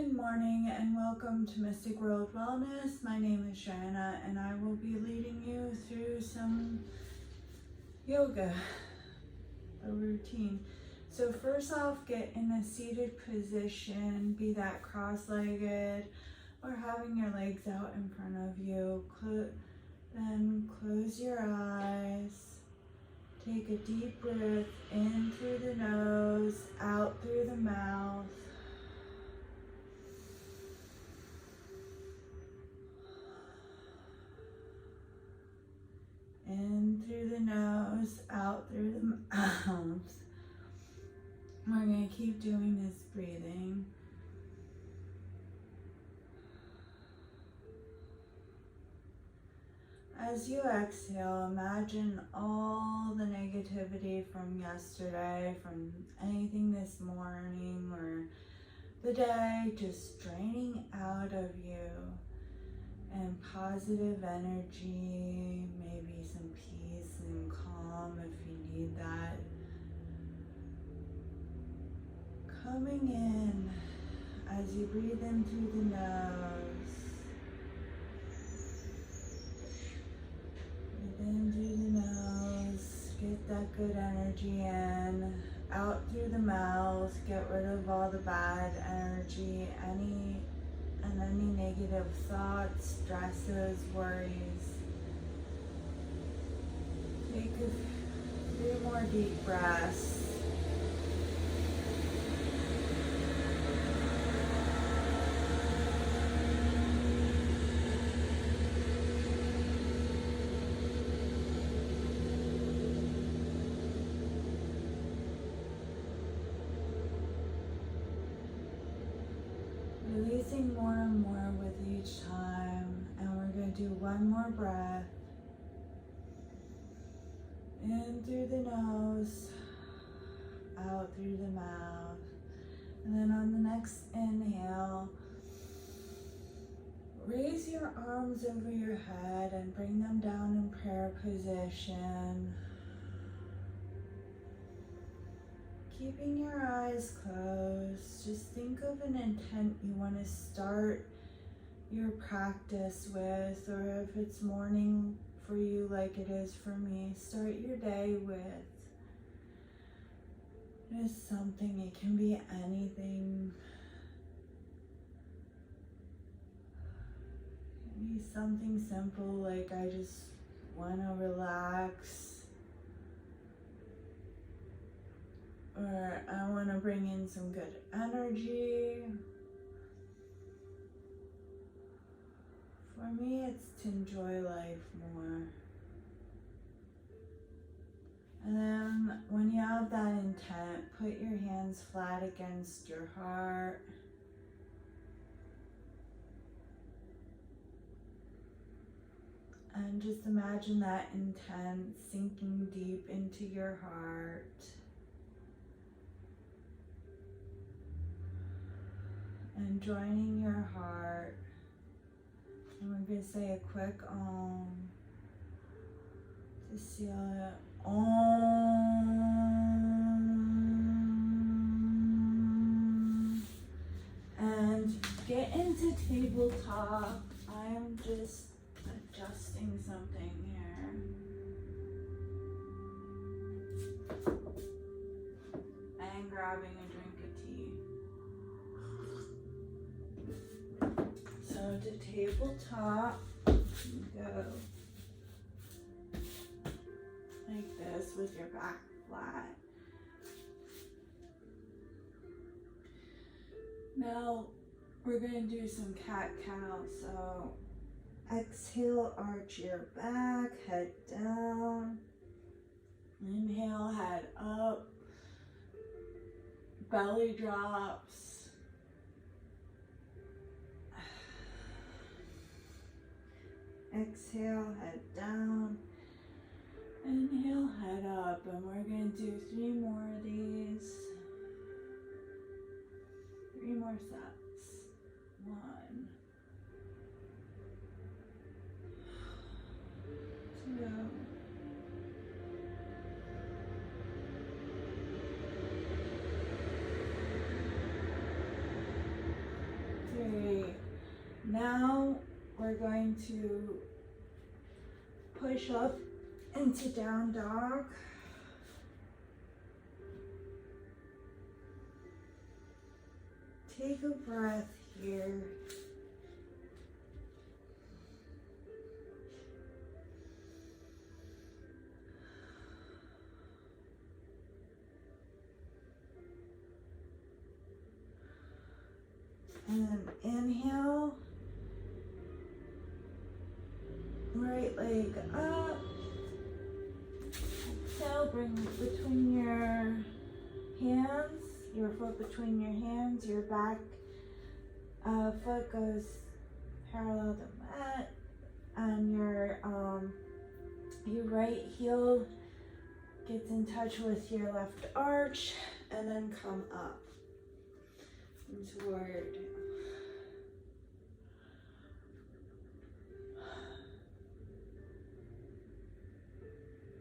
Good morning and welcome to Mystic World Wellness. My name is Shaina and I will be leading you through some yoga, a routine. So first off, get in a seated position, be that cross-legged or having your legs out in front of you. Then close your eyes. Take a deep breath in through the nose, out through the mouth. In through the nose, out through the mouth. We're going to keep doing this breathing. As you exhale, imagine all the negativity from yesterday, from anything this morning or the day, just draining out of you. And positive energy, maybe some peace and calm if you need that. Coming in as you breathe in through the nose. Breathe in through the nose, get that good energy in. Out through the mouth, get rid of all the bad energy, any negative thoughts, stresses, worries. Take a few more deep breaths. Releasing more and more with each time, and we're going to do one more breath. In through the nose, out through the mouth. And then on the next inhale, raise your arms over your head and bring them down in prayer position. Keeping your eyes closed, just think of an intent you want to start your practice with, or if it's morning for you like it is for me, start your day with. Just something, it can be anything. It can be something simple like I just want to relax. Or I want to bring in some good energy. For me, it's to enjoy life more. And then when you have that intent, put your hands flat against your heart. And just imagine that intent sinking deep into your heart. And joining your heart, and we're going to say a quick to seal it. And get into tabletop. I am just adjusting something here. And grabbing a drink of tea. So to tabletop, you go like this with your back flat. Now we're going to do some cat-cow. So exhale, arch your back, head down. Inhale, head up. Belly drops. Exhale, head down. Inhale, head up. And we're going to do 3 more of these. 3 more sets. 1, 2. Great. Now we're going to push up into down dog. Take a breath here. And then inhale, right leg up. Exhale, bring it between your hands, your foot between your hands, your back foot goes parallel to the mat, and your right heel gets in touch with your left arch, and then come up into warrior two.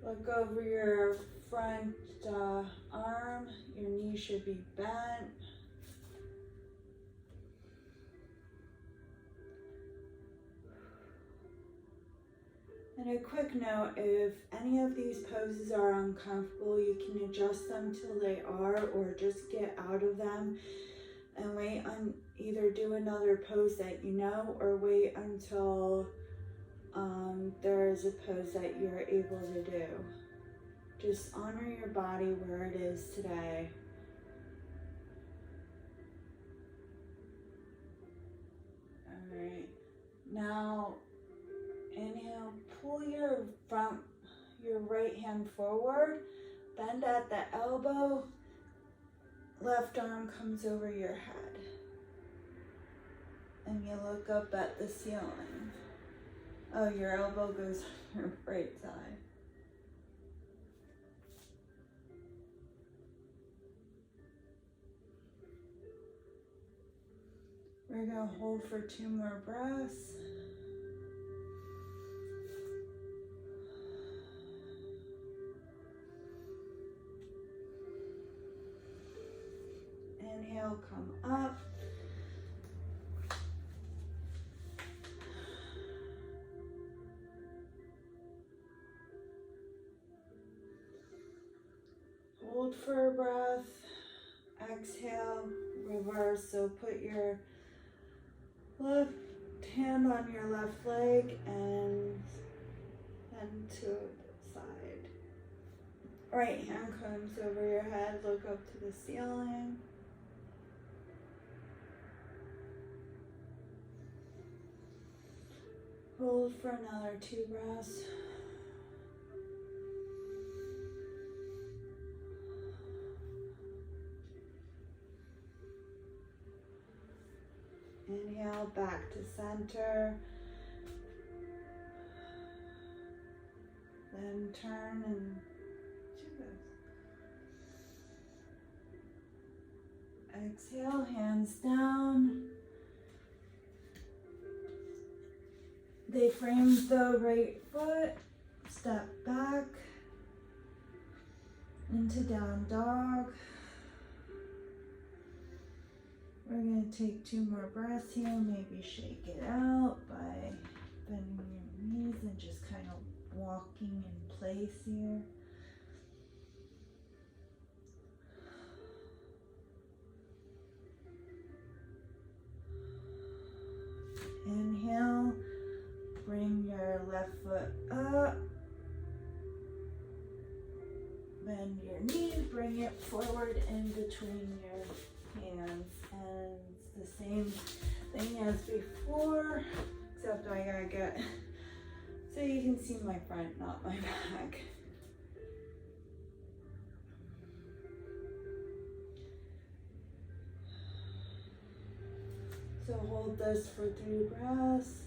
Look over your front arm, your knee should be bent. And a quick note, if any of these poses are uncomfortable, you can adjust them till they are, or just get out of them and wait on either do another pose that you know, or wait until there's a pose that you're able to do. Just honor your body where it is today. All right, now inhale, pull your right hand forward, bend at the elbow, left arm comes over your head, and you look up at the ceiling. Oh, your elbow goes on your right side. We're gonna hold for 2 more breaths. Inhale, come up. Hold for a breath. Exhale, reverse. So put your left hand on your left leg and then to the side. Right hand comes over your head, look up to the ceiling. Hold for another 2 breaths. Inhale, back to center. Then turn and 2 breaths. Exhale, hands down. They frame the right foot. Step back into down dog. We're going to take 2 more breaths here. Maybe shake it out by bending your knees and just kind of walking in place here. Inhale, bring your left foot up. Bend your knee, bring it forward in between your hands. And it's the same thing as before, except I gotta get so you can see my front, not my back. So hold this for 3 breaths.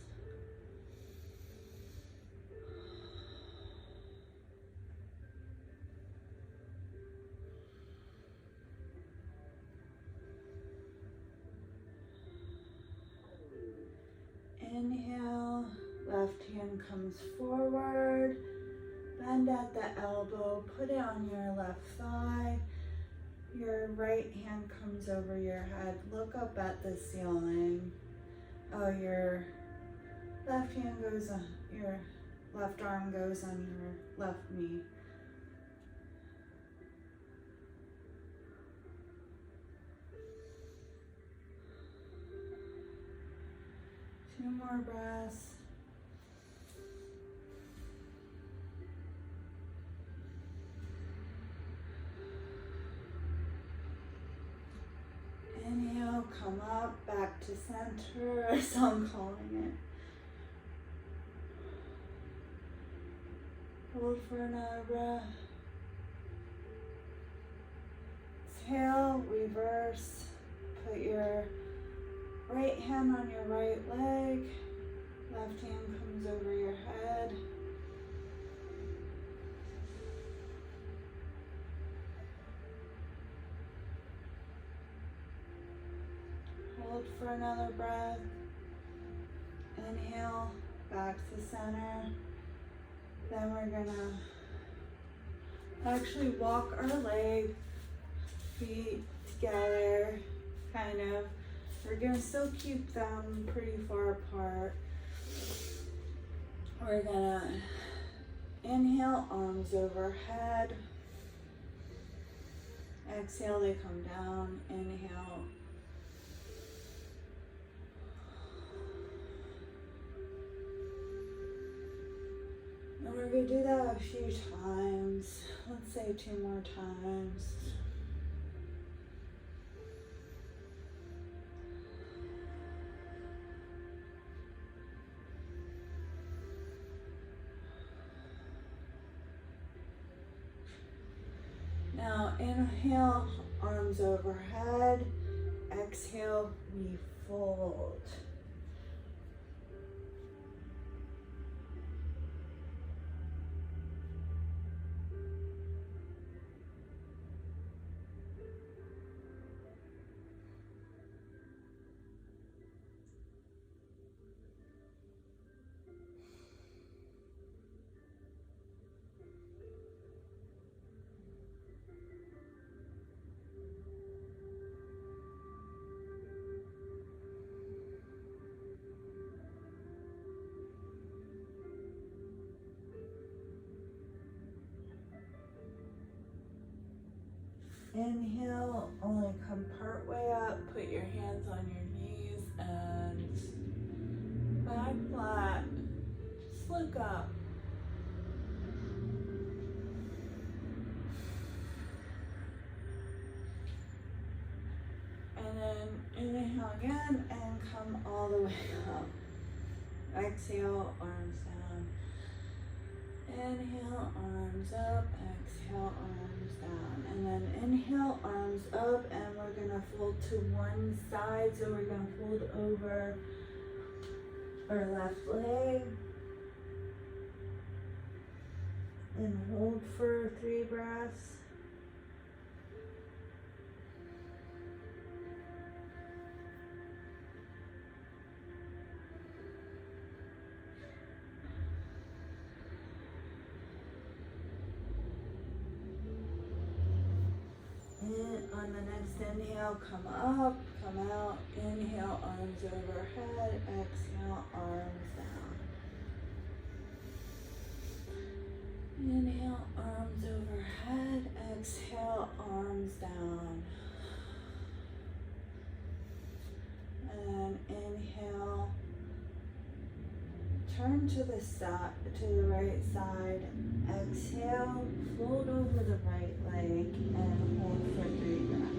Inhale, left hand comes forward, bend at the elbow, put it on your left thigh, Your right hand comes over your head. Look up at the ceiling. Oh, your left hand goes on, your left arm goes on your left knee. Two more breaths. Inhale, come up, back to center, as I'm calling it. Hold for another breath. Exhale, reverse. Put your right hand on your right leg. Left hand comes over your head. Hold for another breath. Inhale, back to center. Then we're gonna actually walk our leg, feet together, kind of. We're gonna still keep them pretty far apart. We're gonna inhale, arms overhead. Exhale, they come down. Inhale. And we're going to do that a few times. Let's say 2 more times. Now inhale, arms overhead. Exhale, we fold. Inhale, only come part way up. Put your hands on your knees and back flat. Just look up. And then inhale again and come all the way up. Exhale, arms down. Inhale, arms up. Exhale, arms down. And then inhale, arms up, and we're gonna fold to one side. So we're gonna fold over our left leg. And hold for 3 breaths. On the next inhale, come up, come out. Inhale, arms overhead. Exhale, arms down. Inhale, arms overhead. Exhale, arms down. And inhale. Turn to the side, to the right side. Exhale, fold over the right leg and hold for 3 breaths.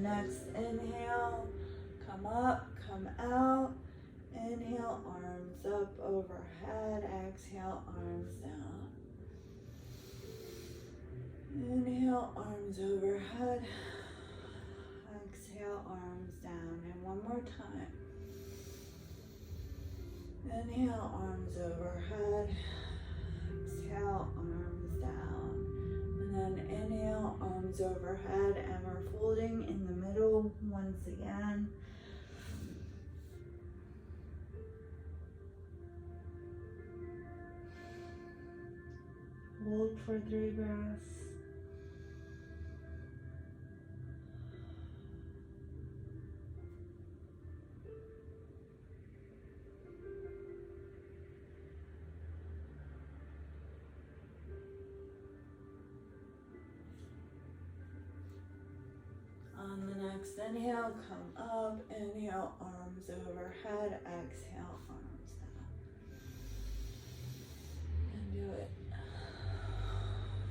Next inhale, come up, come out. Inhale, arms up overhead. Exhale, arms down. Inhale, arms overhead. Exhale, arms down. And one more time. Inhale, arms overhead. Exhale, arms down. And then inhale, arms overhead, and we're folding in the middle once again. Hold for 3 breaths. On the next inhale, come up. Inhale, arms overhead. Exhale, arms down. And do it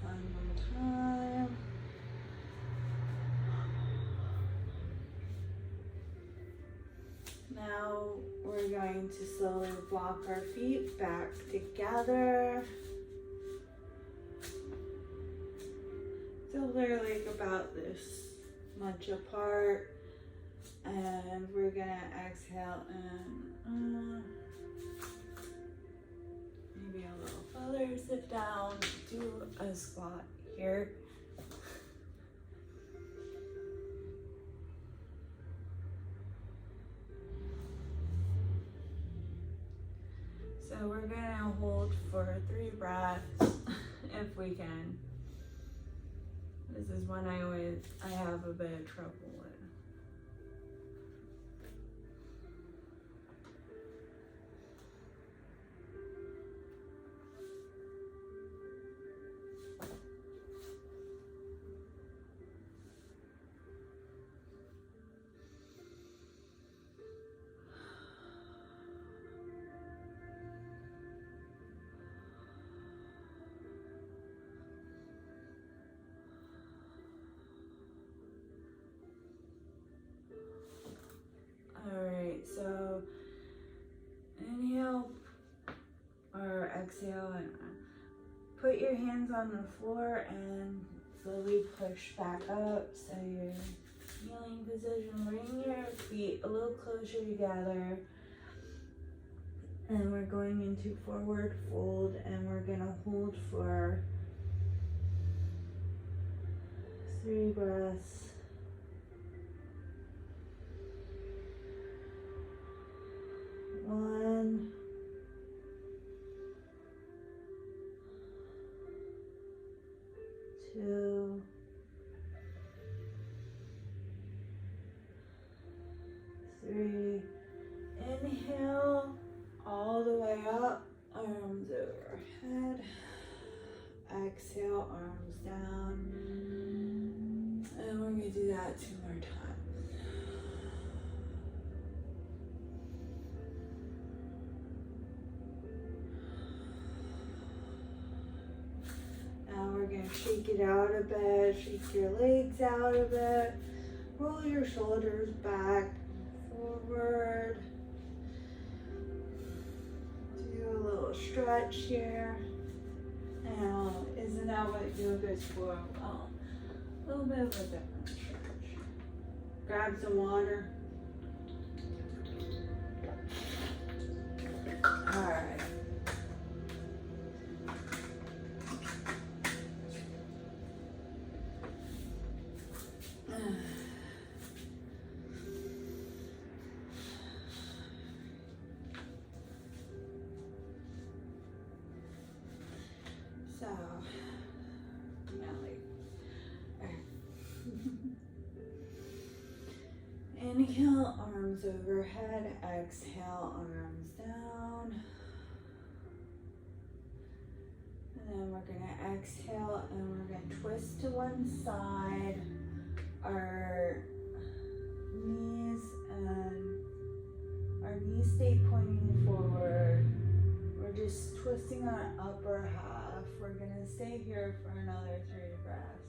one more time. Now we're going to slowly walk our feet back together. So they're like about this much apart, and we're gonna exhale and maybe a little further, sit down, do a squat here. So we're gonna hold for 3 breaths if we can. This is one I have a bit of trouble with. Alright, so inhale or exhale and put your hands on the floor and slowly push back up. So your kneeling position, bring your feet a little closer together. And we're going into forward fold, and we're gonna hold for 3 breaths. One, two, three. Inhale all the way up, arms overhead. Exhale, arms down. And we're gonna do that 2 more times. Now we're gonna shake it out a bit, shake your legs out a bit, roll your shoulders back, forward. Do a little stretch here. Now, isn't that what yoga's for? Well, a little bit of a different stretch. Grab some water. All right. So, inhale, arms overhead. Exhale, arms down. And then we're gonna exhale and we're gonna twist to one side. Our knees stay pointing forward. We're just twisting our upper half. We're gonna stay here for another 3 breaths.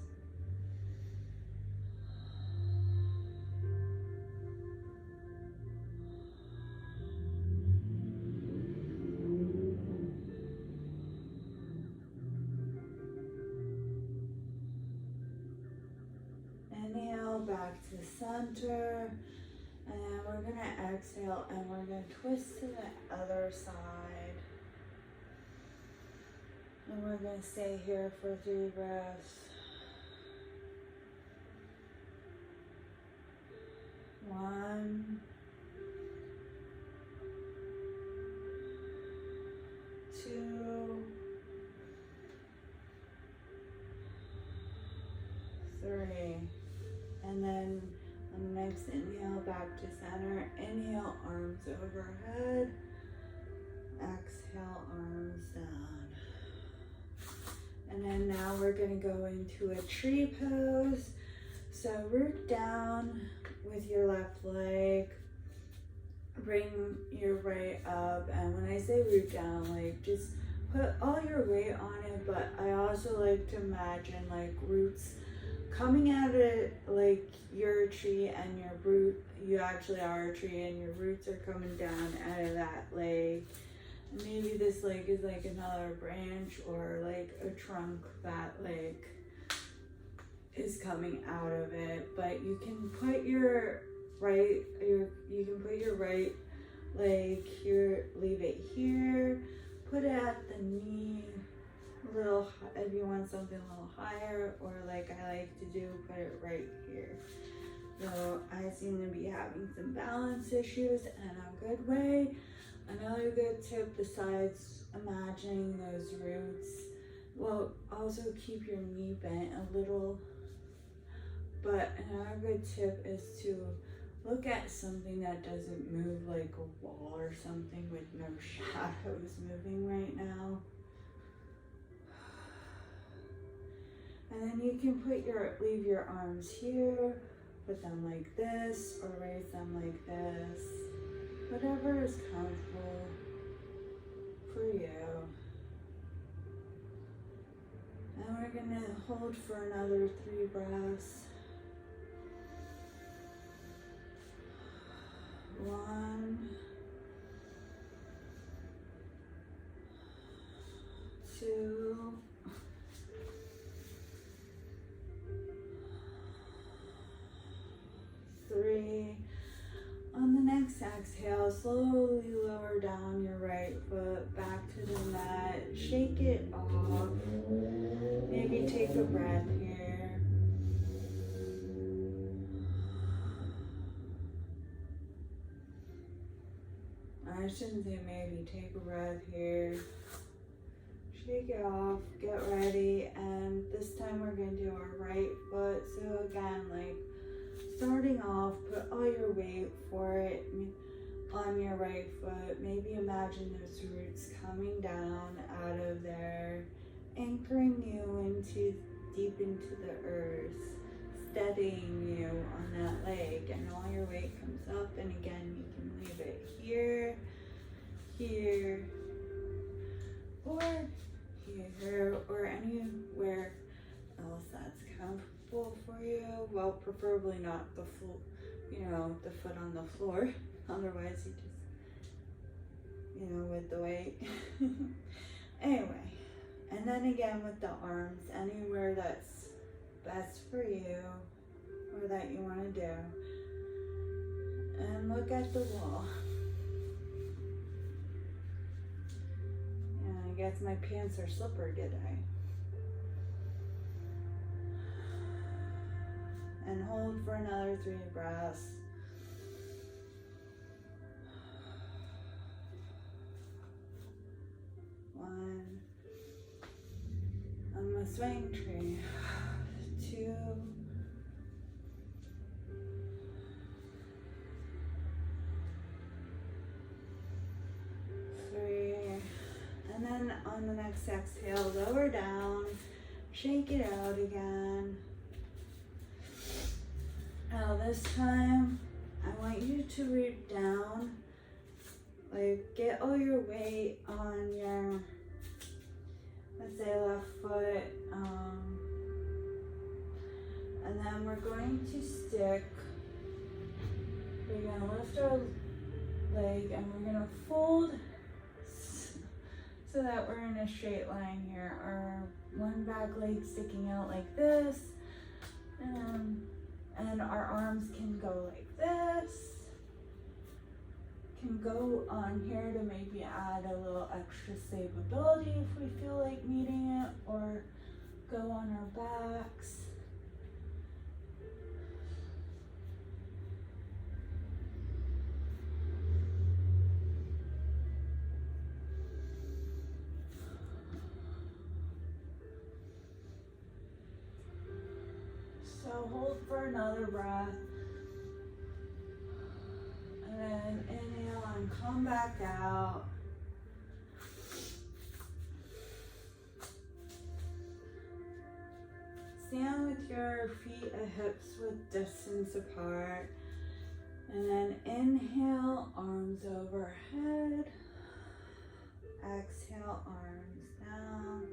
Inhale back to center. And then we're gonna exhale and we're gonna twist to the other side. And we're gonna stay here for 3 breaths. 1, 2, 3. And then on the next inhale, back to center. Inhale, arms overhead. Exhale, arms down. And then now we're gonna go into a tree pose. So root down with your left leg. Bring your right up. And when I say root down, like just put all your weight on it. But I also like to imagine like roots coming out of like your tree, and your root, you actually are a tree and your roots are coming down out of that leg. And maybe this leg is like another branch or like a trunk that like is coming out of it. But you can put your right leg here, leave it here, put it at the knee, a little, if you want something a little higher, or like I like to do, put it right here. So I seem to be having some balance issues in a good way. Another good tip besides imagining those roots, well, also keep your knee bent a little. But another good tip is to look at something that doesn't move, like a wall or something with no shadows moving right now. And then you can leave your arms here, put them like this, or raise them like this. Whatever is comfortable for you. And we're gonna hold for another 3 breaths. 1, 2, 3. On the next exhale, slowly lower down your right foot back to the mat. Shake it off. Maybe take a breath here. I shouldn't say maybe, take a breath here. Shake it off, get ready, and this time we're going to do our right foot. So again, like starting off, put all your weight for it on your right foot. Maybe imagine those roots coming down out of there, anchoring you deep into the earth, steadying you on that leg, and all your weight comes up. And again, you can leave it here, here, or here, or anywhere else that's comfortable for you. Well, preferably not the full, the foot on the floor. Otherwise, you just, with the weight. Anyway, and then again with the arms, anywhere that's best for you or that you want to do. And look at the wall. Yeah, I guess my pants are slippery today. And hold for another 3 breaths. 1. I'm a swing tree. 2. 3. And then on the next exhale, lower down, shake it out again. Now this time, I want you to root down, like get all your weight on your, let's say, left foot, and then we're going to stick, we're going to lift our leg and we're going to fold so that we're in a straight line here. Our one back leg sticking out like this, and our arms can go like this, can go on here to maybe add a little extra stability if we feel like needing it, or go on our backs. So hold for another breath. And then inhale and come back out. Stand with your feet and hips with distance apart. And then inhale, arms overhead. Exhale, arms down.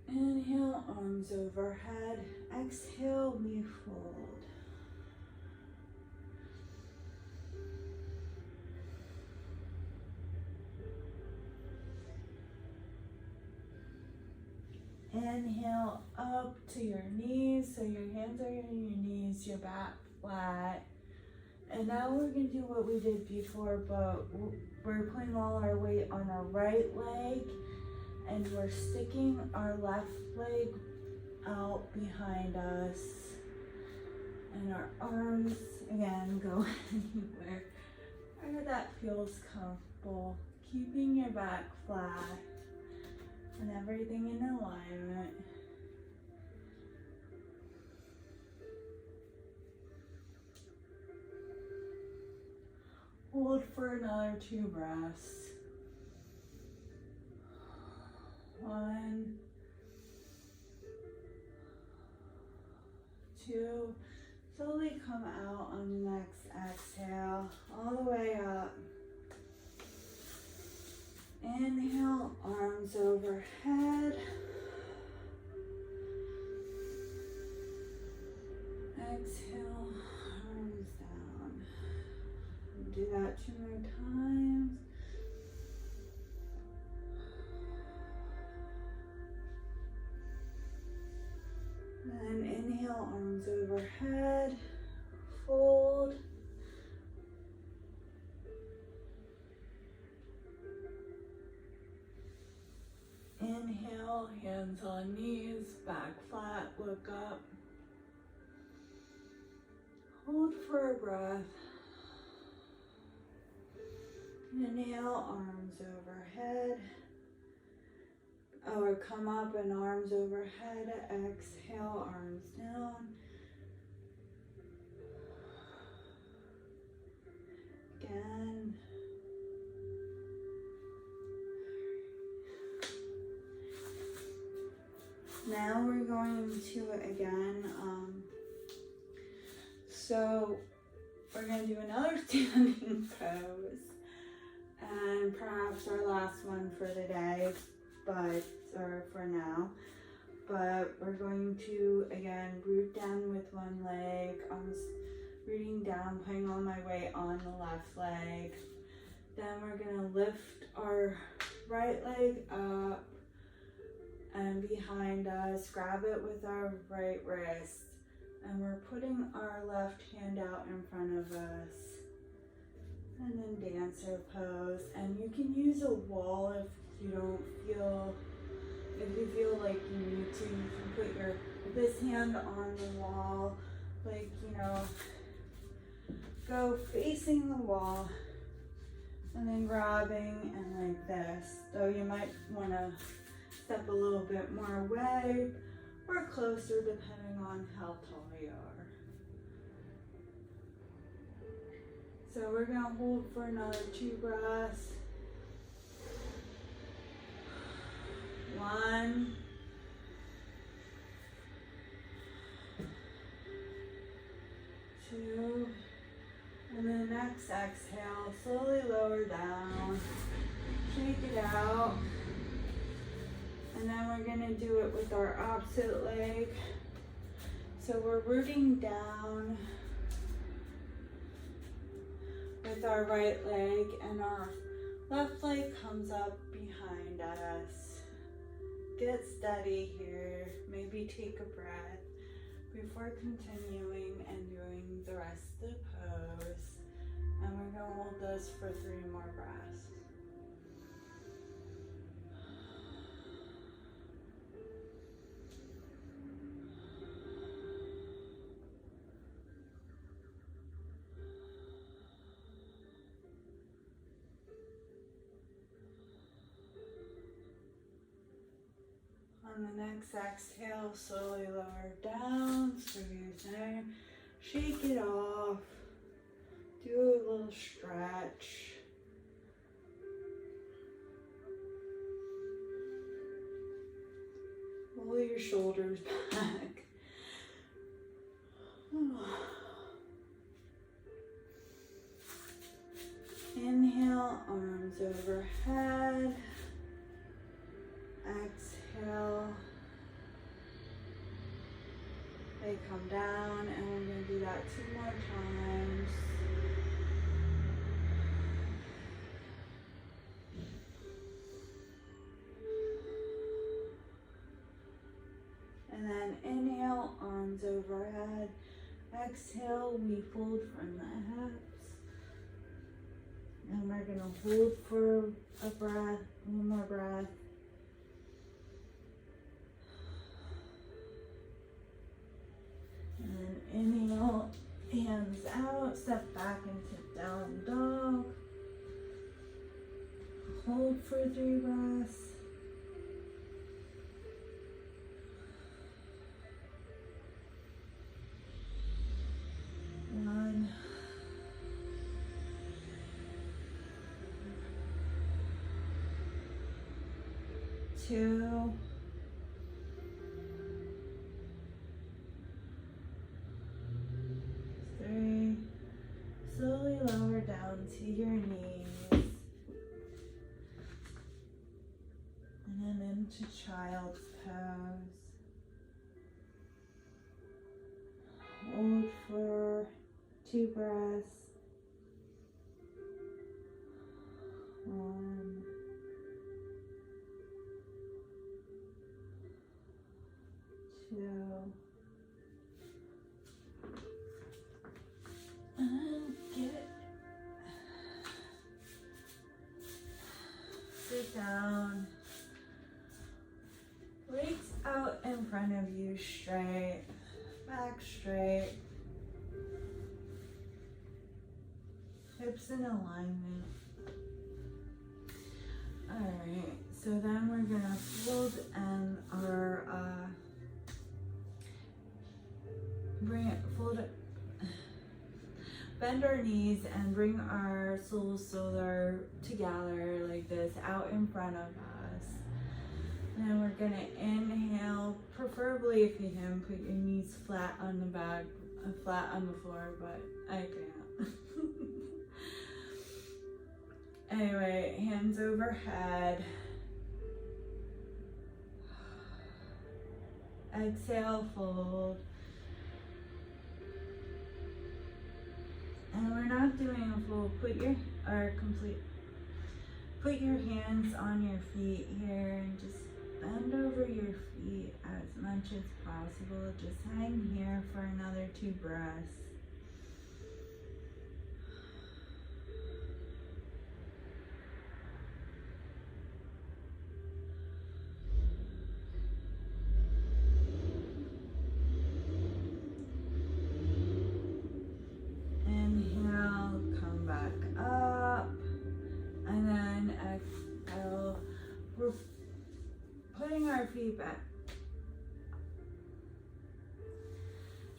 Inhale, arms overhead. Exhale, we fold. Inhale up to your knees, so your hands are on your knees, your back flat. And now we're going to do what we did before, but we're putting all our weight on our right leg, and we're sticking our left leg out behind us. And our arms, again, go anywhere where that feels comfortable. Keeping your back flat and everything in alignment. Hold for another 2 breaths. 1, 2. Slowly come out on the next exhale, all the way up. Inhale, arms overhead. Exhale, arms down. Do that 2 more times. And inhale, arms overhead. Fold. Inhale, hands on knees, back flat, look up. Hold for a breath. Inhale, arms overhead. Or come up and arms overhead. Exhale, arms down. Again. Now we're going to again, so we're going to do another standing pose, and perhaps our last one for the day, or for now, but we're going to again root down with one leg, arms rooting down, putting all my weight on the left leg. Then we're going to lift our right leg up and behind us, grab it with our right wrist, and we're putting our left hand out in front of us, and then dancer pose. And you can use a wall if you feel like you need to. You can put this hand on the wall, like, go facing the wall, and then grabbing and like this. So you might want to step a little bit more away or closer depending on how tall you are. So we're going to hold for another 2 breaths. 1, 2, and then next exhale, slowly lower down, shake it out. And then we're going to do it with our opposite leg. So we're rooting down with our right leg, and our left leg comes up behind us. Get steady here. Maybe take a breath before continuing and doing the rest of the pose. And we're going to hold this for 3 more breaths. On the next exhale, slowly lower down through your center. Shake it off. Do a little stretch. Roll your shoulders back. Inhale, arms overhead. Exhale. They come down, and we're going to do that 2 more times. And then inhale, arms overhead. Exhale, we fold from the hips. And we're going to hold for a breath, 1 more breath. And then inhale, hands out, step back into down dog. Hold for 3 breaths. One. 2. 3. Slowly lower down to your knees. And then into child's pose. Hold for 2 breaths. 1. 2. And get it. Sit down. Legs out in front of you straight. Back straight. Hips in alignment. Alright, so then we're gonna fold and bend our knees and bring our soles so they're together like this, out in front of us. And then we're gonna inhale, preferably if you can, put your knees flat on the back, flat on the floor, but I can't. Anyway, hands overhead. Exhale, fold. And we're not doing a full, put your hands on your feet here and just bend over your feet as much as possible. Just hang here for another 2 breaths. Inhale, come back up, and then exhale. We're putting our feet back.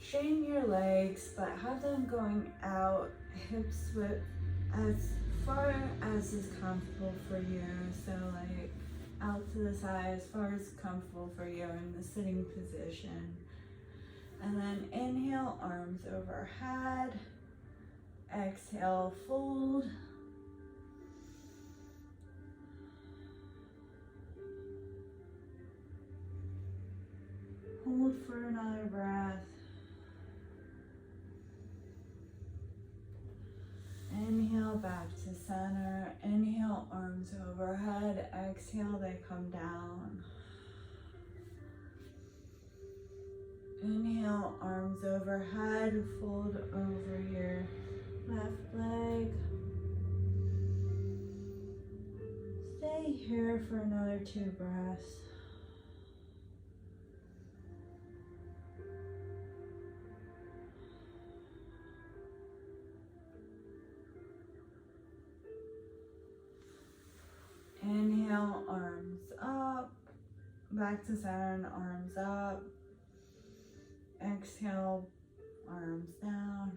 Straighten your legs, but have them going out, hips width as far as is comfortable for you. So like out to the side as far as comfortable for you in the sitting position. And then inhale, arms overhead. Exhale, fold. Hold for another breath. Inhale, back to center. Inhale, arms overhead. Exhale, they come down. Inhale, arms overhead. Fold over your left leg. Stay here for another 2 breaths. Inhale, arms up, back to center, arms up. Exhale, arms down,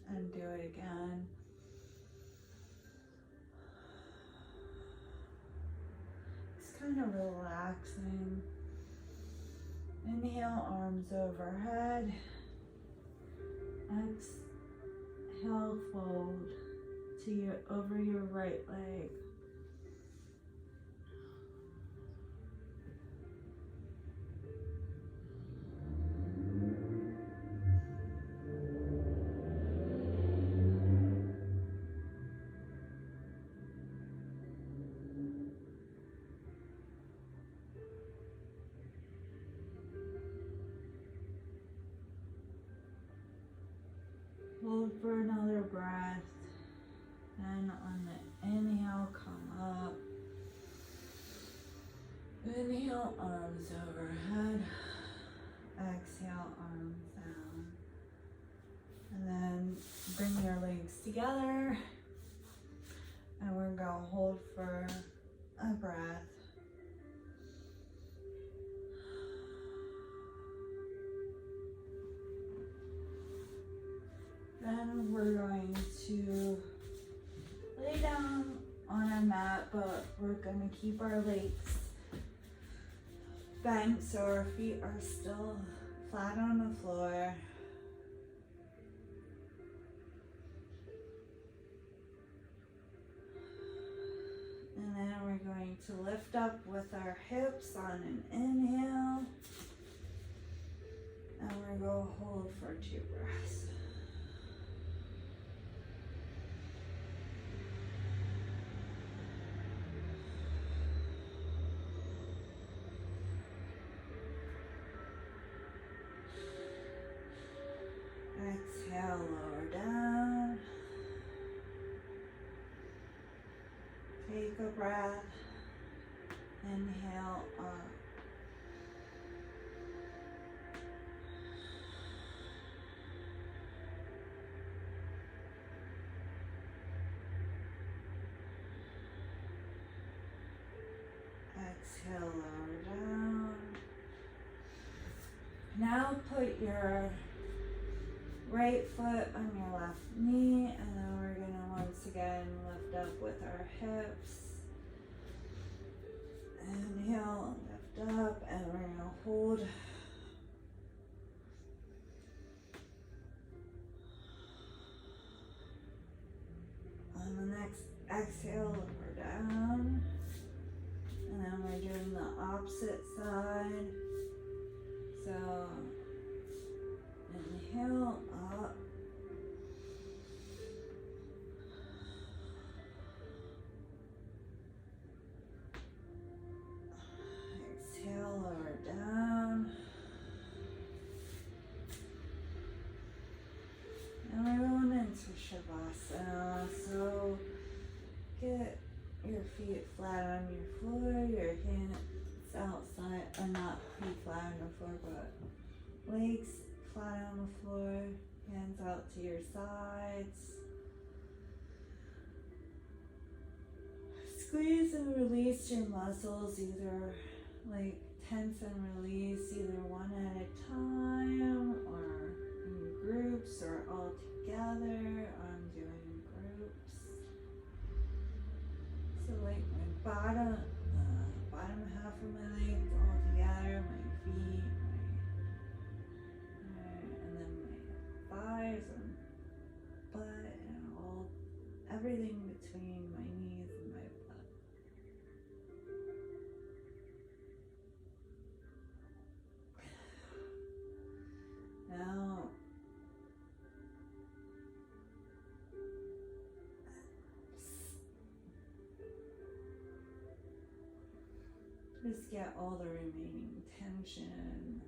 and do it again. It's kind of relaxing. Inhale, arms overhead. Exhale, fold to over your right leg. Hold for another breath. Then on the inhale, come up. Inhale, arms overhead. Exhale, arms down. And then bring your legs together. And we're going to hold for a breath. Then we're going to lay down on our mat, but we're going to keep our legs bent so our feet are still flat on the floor. And then we're going to lift up with our hips on an inhale. And we're going to hold for 2 breaths. Exhale, lower down. Take a breath. Inhale up. Exhale, lower down. Now put your right foot on your left knee, and then we're going to once again lift up with our hips. Inhale, lift up, and we're going to hold. On the next exhale, lower down. And then we're doing the opposite side. So inhale, up. Exhale, lower down. And we're going into Shavasana. So get your feet flat on your floor, your hands outside, or not feet flat on the floor, but legs flat on the floor, hands out to your sides. Squeeze and release your muscles, either like tense and release, either one at a time or in groups or all together. I'm doing groups. So like my bottom half of my legs all together, my feet, and then my thighs and butt and everything between my knees and my butt. Now just get all the remaining tension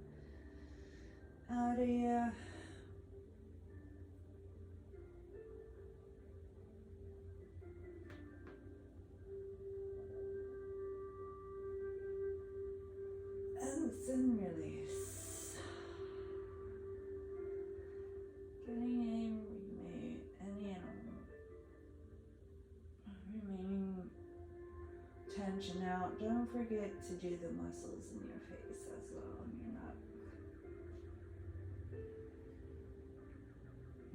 out of you. tension out. Don't forget to do the muscles in your face as well, and your neck.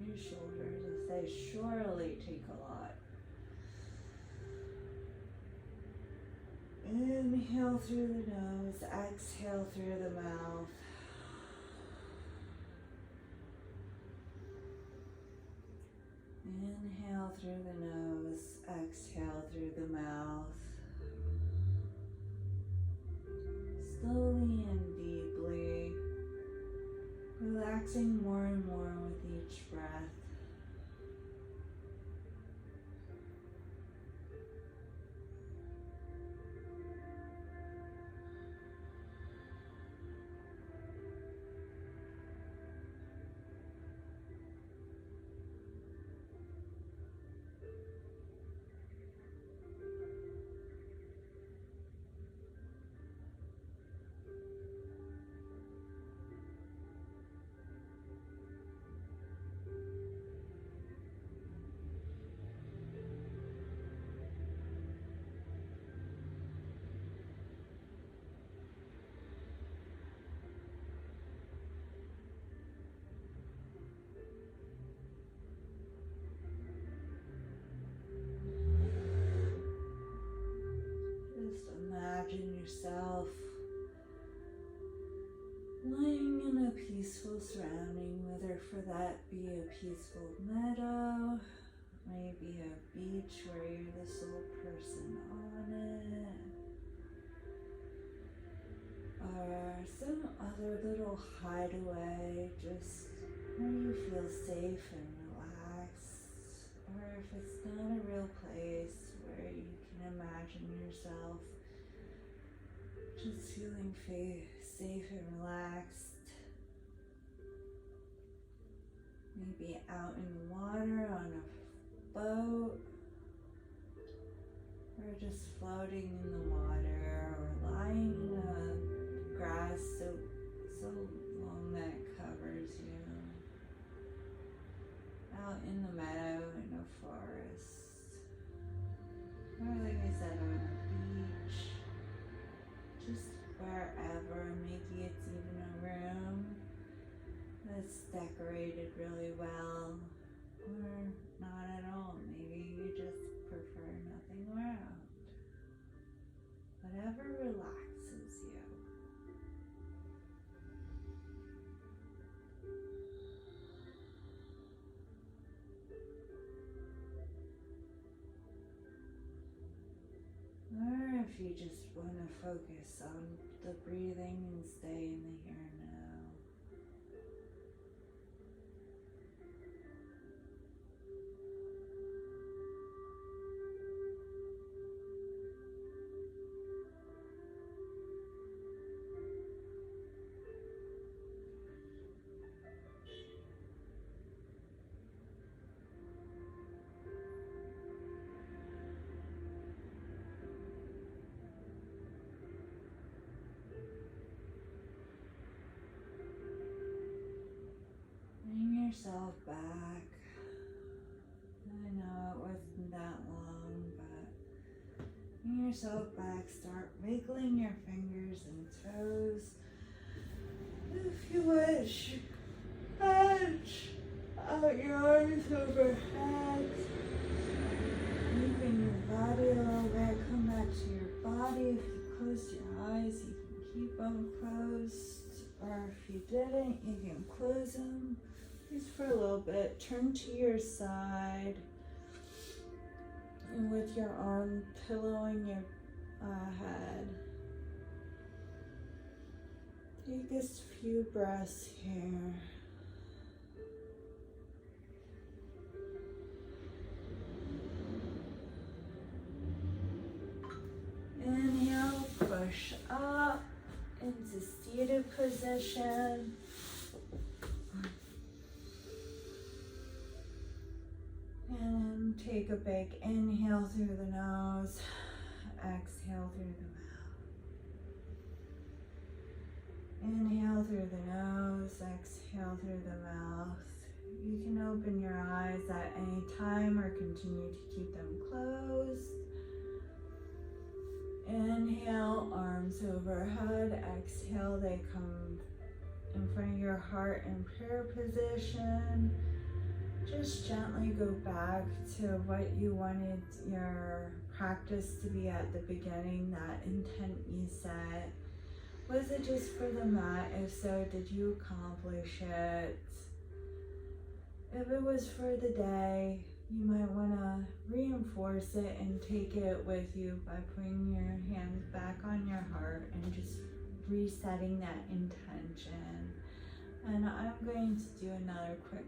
Your shoulders, as they surely take a lot. Inhale through the nose, exhale through the mouth. Inhale through the nose, exhale through the mouth. Slowly and deeply, relaxing more and more with each breath. Imagine yourself lying in a peaceful surrounding, whether for that be a peaceful meadow, maybe a beach where you're the sole person on it, or some other little hideaway, just where you feel safe and relaxed, or if it's not a real place, where you can imagine yourself just feeling safe and relaxed. Maybe out in the water on a boat, or just floating in the water, or lying in the grass so long that it covers you. Out in the meadow, in a forest, or like I said, on a beach. Just wherever, maybe it's even a room that's decorated really well, or not at all. Maybe you just prefer nothing around. Whatever relaxes you. Or if you just want to focus on the breathing and stay in the here and now. Yourself back. I know it wasn't that long, but bring yourself back. Start wiggling your fingers and toes. If you wish, stretch out your arms overhead. Moving your body a little bit. Come back to your body. If you closed your eyes, you can keep them closed. Or if you didn't, you can close them. Just for a little bit. Turn to your side, and with your arm pillowing your head. Take a few breaths here. Inhale, push up into seated position. And take a big inhale through the nose, exhale through the mouth. Inhale through the nose, exhale through the mouth. You can open your eyes at any time or continue to keep them closed. Inhale, arms overhead. Exhale, they come in front of your heart in prayer position. Just gently go back to what you wanted your practice to be at the beginning, that intent you set. Was it just for the mat? If so, did you accomplish it? If it was for the day, you might want to reinforce it and take it with you by putting your hands back on your heart and just resetting that intention. And I'm going to do another quick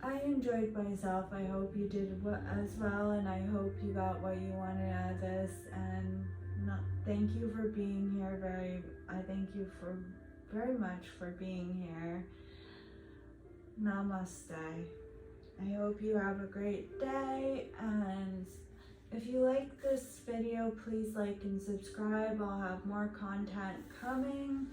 I enjoyed myself. I hope you did as well, and I hope you got what you wanted out of this. And thank you for being here. I thank you for very much for being here. Namaste. I hope you have a great day, and if you like this video, please like and subscribe. I'll have more content coming.